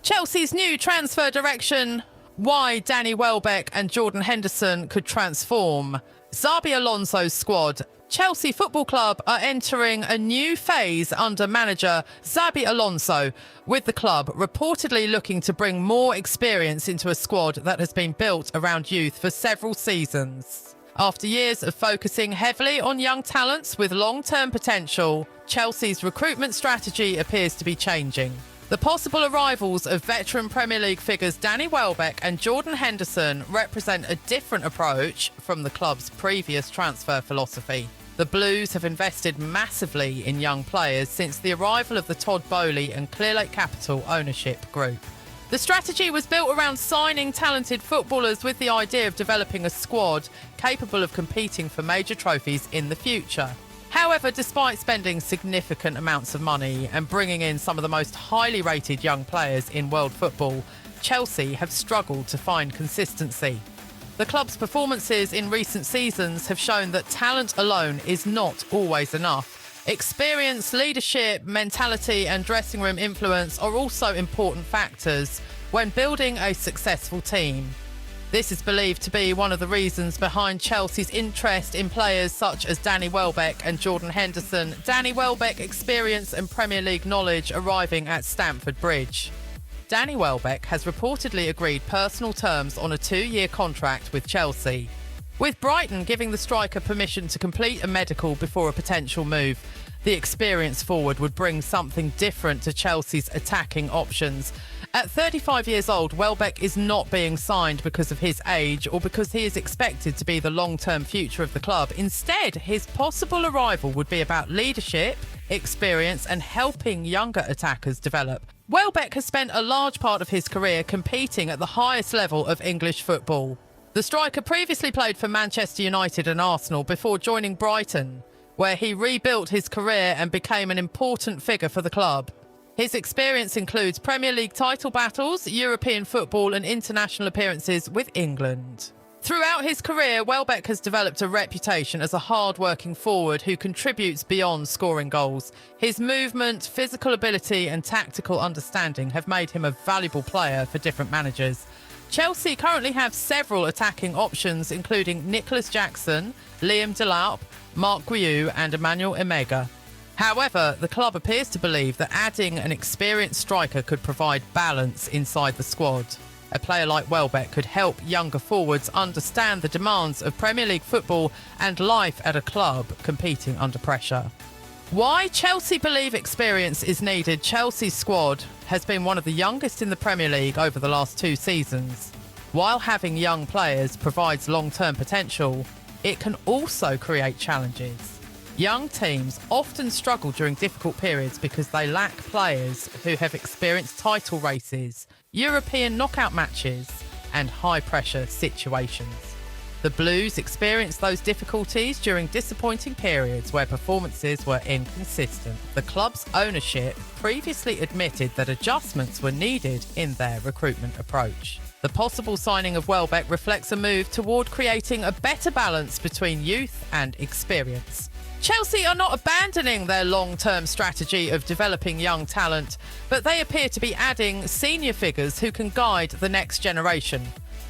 Chelsea's new transfer direction, why Danny Welbeck and Jordan Henderson could transform Xabi Alonso's squad. Chelsea Football Club are entering a new phase under manager Xabi Alonso, with the club reportedly looking to bring more experience into a squad that has been built around youth for several seasons. After years of focusing heavily on young talents with long-term potential, Chelsea's recruitment strategy appears to be changing. The possible arrivals of veteran Premier League figures Danny Welbeck and Jordan Henderson represent a different approach from the club's previous transfer philosophy. The Blues have invested massively in young players since the arrival of the Todd Boehly and Clearlake Capital ownership group. The strategy was built around signing talented footballers with the idea of developing a squad capable of competing for major trophies in the future. However, despite spending significant amounts of money and bringing in some of the most highly rated young players in world football, Chelsea have struggled to find consistency. The club's performances in recent seasons have shown that talent alone is not always enough. Experience, leadership, mentality and dressing room influence are also important factors when building a successful team. This is believed to be one of the reasons behind Chelsea's interest in players such as Danny Welbeck and Jordan Henderson. Danny Welbeck experience and Premier League knowledge arriving at Stamford Bridge. Danny Welbeck has reportedly agreed personal terms on a 2-year contract with Chelsea, with Brighton giving the striker permission to complete a medical before a potential move. The experienced forward would bring something different to Chelsea's attacking options. At 35 years old, Welbeck is not being signed because of his age or because he is expected to be the long-term future of the club. Instead, his possible arrival would be about leadership, experience and helping younger attackers develop. Welbeck has spent a large part of his career competing at the highest level of English football. The striker previously played for Manchester United and Arsenal before joining Brighton, where he rebuilt his career and became an important figure for the club. His experience includes Premier League title battles, European football and international appearances with England. Throughout his career, Welbeck has developed a reputation as a hard-working forward who contributes beyond scoring goals. His movement, physical ability and tactical understanding have made him a valuable player for different managers. Chelsea currently have several attacking options, including Nicholas Jackson, Liam Delap, Mark Guiu and Emmanuel Emega. However, the club appears to believe that adding an experienced striker could provide balance inside the squad. A player like Welbeck could help younger forwards understand the demands of Premier League football and life at a club competing under pressure. Why Chelsea believe experience is needed. Chelsea's squad has been one of the youngest in the Premier League over the last 2 seasons. While having young players provides long-term potential, it can also create challenges. Young teams often struggle during difficult periods because they lack players who have experienced title races, European knockout matches and high-pressure situations. The Blues experienced those difficulties during disappointing periods where performances were inconsistent. The club's ownership previously admitted that adjustments were needed in their recruitment approach. The possible signing of Welbeck reflects a move toward creating a better balance between youth and experience. Chelsea are not abandoning their long-term strategy of developing young talent, but they appear to be adding senior figures who can guide the next generation.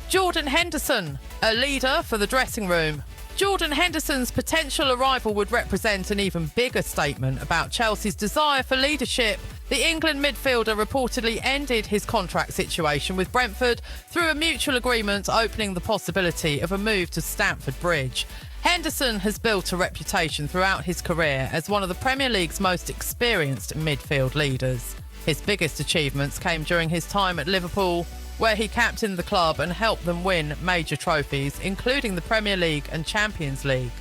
Jordan Henderson, a leader for the dressing room. Jordan Henderson's potential arrival would represent an even bigger statement about Chelsea's desire for leadership. The England midfielder reportedly ended his contract situation with Brentford through a mutual agreement opening the possibility of a move to Stamford Bridge. Henderson has built a reputation throughout his career as one of the Premier League's most experienced midfield leaders. His biggest achievements came during his time at Liverpool, where he captained the club and helped them win major trophies, including the Premier League and Champions League.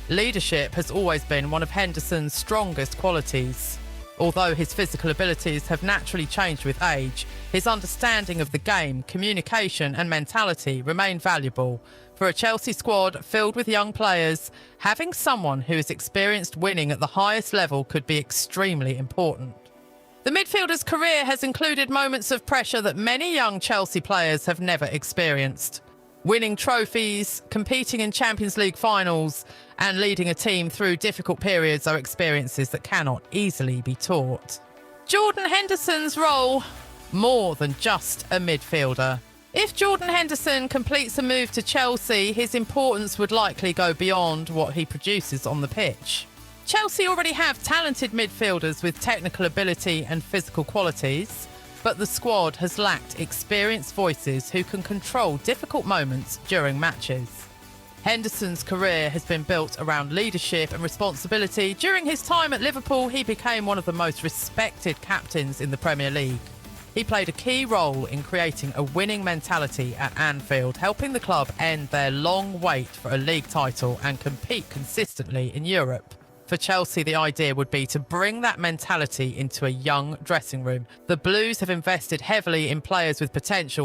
Leadership has always been one of Henderson's strongest qualities. Although his physical abilities have naturally changed with age, his understanding of the game, communication and mentality remain valuable. For a Chelsea squad filled with young players, having someone who has experienced winning at the highest level could be extremely important. The midfielder's career has included moments of pressure that many young Chelsea players have never experienced. Winning trophies, competing in Champions League finals, and leading a team through difficult periods are experiences that cannot easily be taught. Jordan Henderson's role more than just a midfielder. If Jordan Henderson completes a move to Chelsea, his importance would likely go beyond what he produces on the pitch. Chelsea already have talented midfielders with technical ability and physical qualities, but the squad has lacked experienced voices who can control difficult moments during matches. Henderson's career has been built around leadership and responsibility. During his time at Liverpool, he became one of the most respected captains in the Premier League. He played a key role in creating a winning mentality at Anfield, helping the club end their long wait for a league title and compete consistently in Europe. For Chelsea, the idea would be to bring that mentality into a young dressing room. The Blues have invested heavily in players with potential.